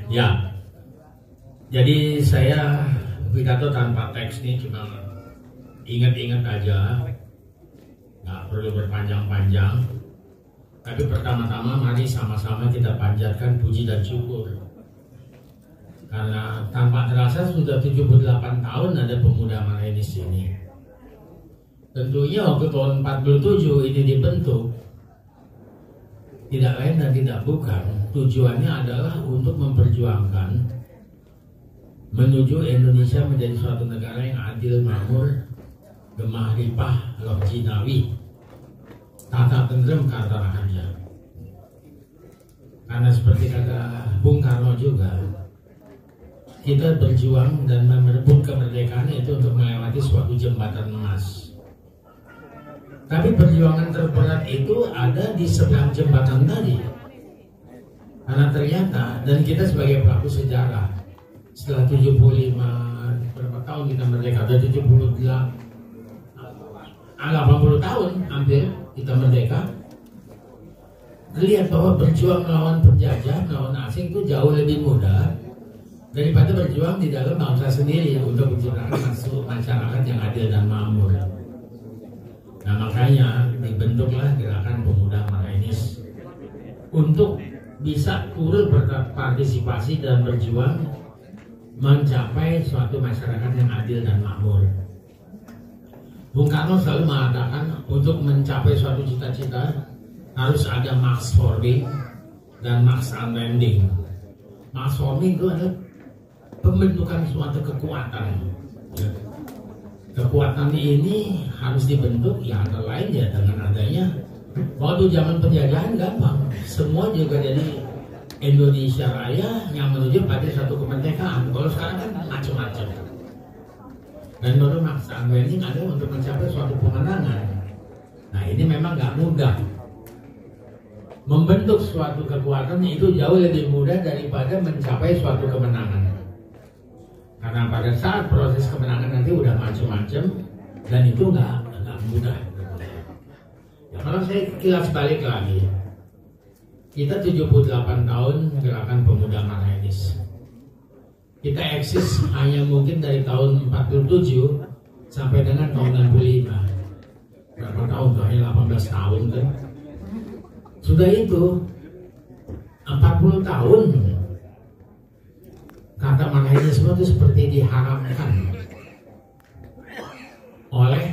Ya, jadi saya pidato tanpa teks ini cuma ingat-ingat aja, nggak perlu berpanjang-panjang. Tapi pertama-tama mari sama-sama kita panjatkan puji dan syukur. Karena tanpa terasa sudah 78 tahun ada pemuda Marahin di sini. Tentunya waktu tahun 47 ini dibentuk, tidak lain dan tidak bukan, tujuannya adalah untuk memperjuangkan menuju Indonesia menjadi suatu negara yang adil, makmur, gemah ripah, loh jinawi, tata tentrem, kata raharja. Karena seperti kata Bung Karno juga, kita berjuang dan merebut kemerdekaan itu untuk melewati suatu jembatan emas. Tapi perjuangan terberat itu ada di sebelah jembatan tadi. Karena ternyata, dan kita sebagai pelaku sejarah, setelah 75 berapa tahun kita merdeka, ada 80 tahun hampir kita merdeka, lihat bahwa berjuang melawan penjajah, melawan asing itu jauh lebih mudah daripada berjuang di dalam bangsa sendiri untuk menciptakan masyarakat yang adil dan makmur. Nah, makanya dibentuklah Gerakan Pemuda Marainis untuk bisa turut berpartisipasi dan berjuang mencapai suatu masyarakat yang adil dan makmur. Bung Karno selalu mengatakan untuk mencapai suatu cita-cita harus ada mass forming dan mass unbending. Mass forming itu adalah pembentukan suatu kekuatan. Kekuatan ini harus dibentuk ya antara lain ya dengan adanya waktu zaman penjajahan gampang, semua juga jadi Indonesia Raya yang menuju pada satu kemerdekaan. Kalau sekarang kan macam-macam. Dan baru maksa unbending ada untuk mencapai suatu kemenangan. Nah ini memang nggak mudah. Membentuk suatu kekuatan itu jauh lebih mudah daripada mencapai suatu kemenangan. Karena pada saat proses kemenangan nanti udah macam-macam dan itu nggak mudah. Ya, kalau saya kilas balik lagi, kita 78 tahun Gerakan Pemuda Marainis. Kita eksis hanya mungkin dari tahun 47 sampai dengan tahun 65. Berapa tahun? Hanya 18 tahun kan? Sudah itu 40 tahun kata Marainisme itu seperti diharamkan oleh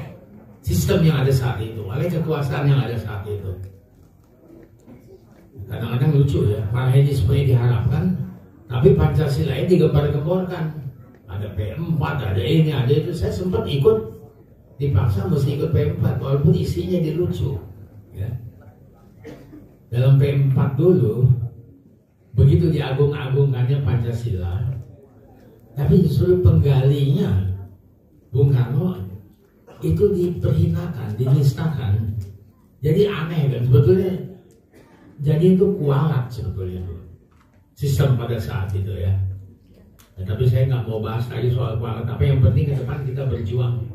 sistem yang ada saat itu, oleh kekuasaan yang ada saat itu. Kadang-kadang lucu ya, Marainisme diharapkan, tapi Pancasila digembar-gemborkan. Ada P4, ada ini, ada itu. Saya sempat ikut, dipaksa mesti ikut P4, walaupun isinya lucu. Ya. Dalam P4 dulu, begitu diagung-agungkannya Pancasila, tapi justru penggalinya Bung Karno itu diperhinakan, dinistakan. Jadi aneh kan sebetulnya. Jadi itu kualat sebetulnya sistem pada saat itu ya. Nah, tapi saya nggak mau bahas lagi soal kualat. Tapi yang penting ke depan kita berjuang.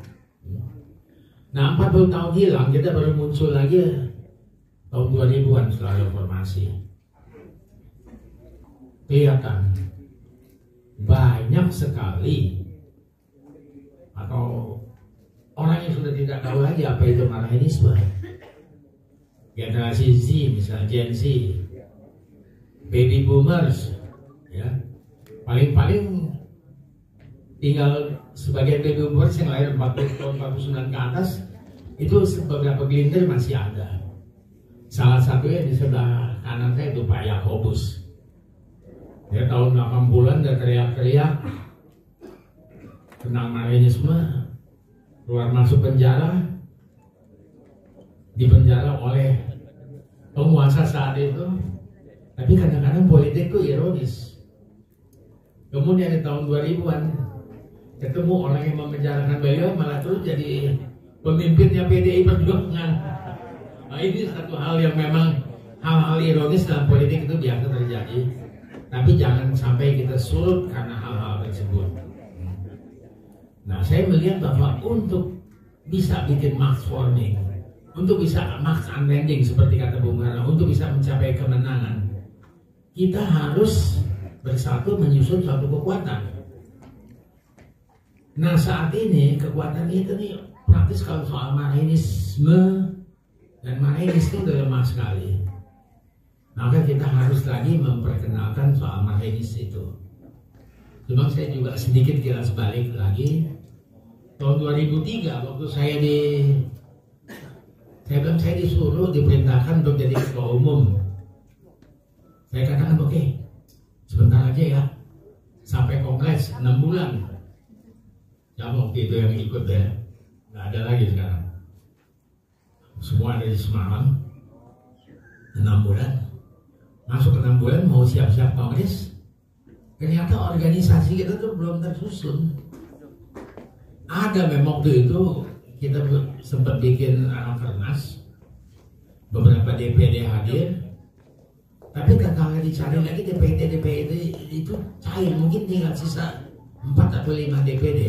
Nah 40 tahun hilang, kita baru muncul lagi tahun 2000-an setelah reformasi. Kelihatan banyak sekali atau orang yang sudah tidak tahu lagi apa itu Marainisme. Generasi Z, misalnya Gen Z, baby boomers, ya paling-paling tinggal sebagian baby boomers yang lahir 40 tahun 49 ke atas itu beberapa gelintir masih ada. Salah satunya di sebelah kanan saya itu Pak Yakobus. Ya tahun 80-an dia teriak-teriak tentang Marainisme, keluar masuk penjara, dipenjara oleh penguasa saat itu. Tapi kadang-kadang politik itu ironis. Kemudian di tahun 2000-an ketemu orang yang memenjarakan beliau malah terus jadi pemimpinnya PDI Perjuangan. Nah, ini satu hal yang memang hal-hal ironis dalam politik itu biasa terjadi. Tapi jangan sampai kita surut karena hal-hal tersebut. Nah, saya melihat bahwa untuk bisa bikin mass forming, untuk bisa mass unbending seperti kata Bung Karno, untuk bisa mencapai kemenangan, kita harus bersatu menyusun suatu kekuatan. Nah saat ini kekuatan itu nih praktis kalau soal Marxisme dan Marxis itu udah lemah sekali. Maka kita harus lagi memperkenalkan soal Marxis itu. Cuma saya juga sedikit kilas balik lagi. Tahun 2003 waktu saya disuruh diperintahkan untuk jadi ketua umum. Saya katakan oke, sebentar aja ya, sampai kongres 6 bulan. Ya waktu itu yang ikut ya, nggak ada lagi sekarang. Semua ada di Semarang. 6 bulan, masuk ke 6 bulan mau siap-siap kongres. Ternyata organisasi kita tuh belum tersusun. Ada memang waktu itu kita sempat bikin rakernas, beberapa DPD hadir, tapi kalau dicari lagi DPD itu cair, mungkin tinggal sisa 4 atau 5 DPD.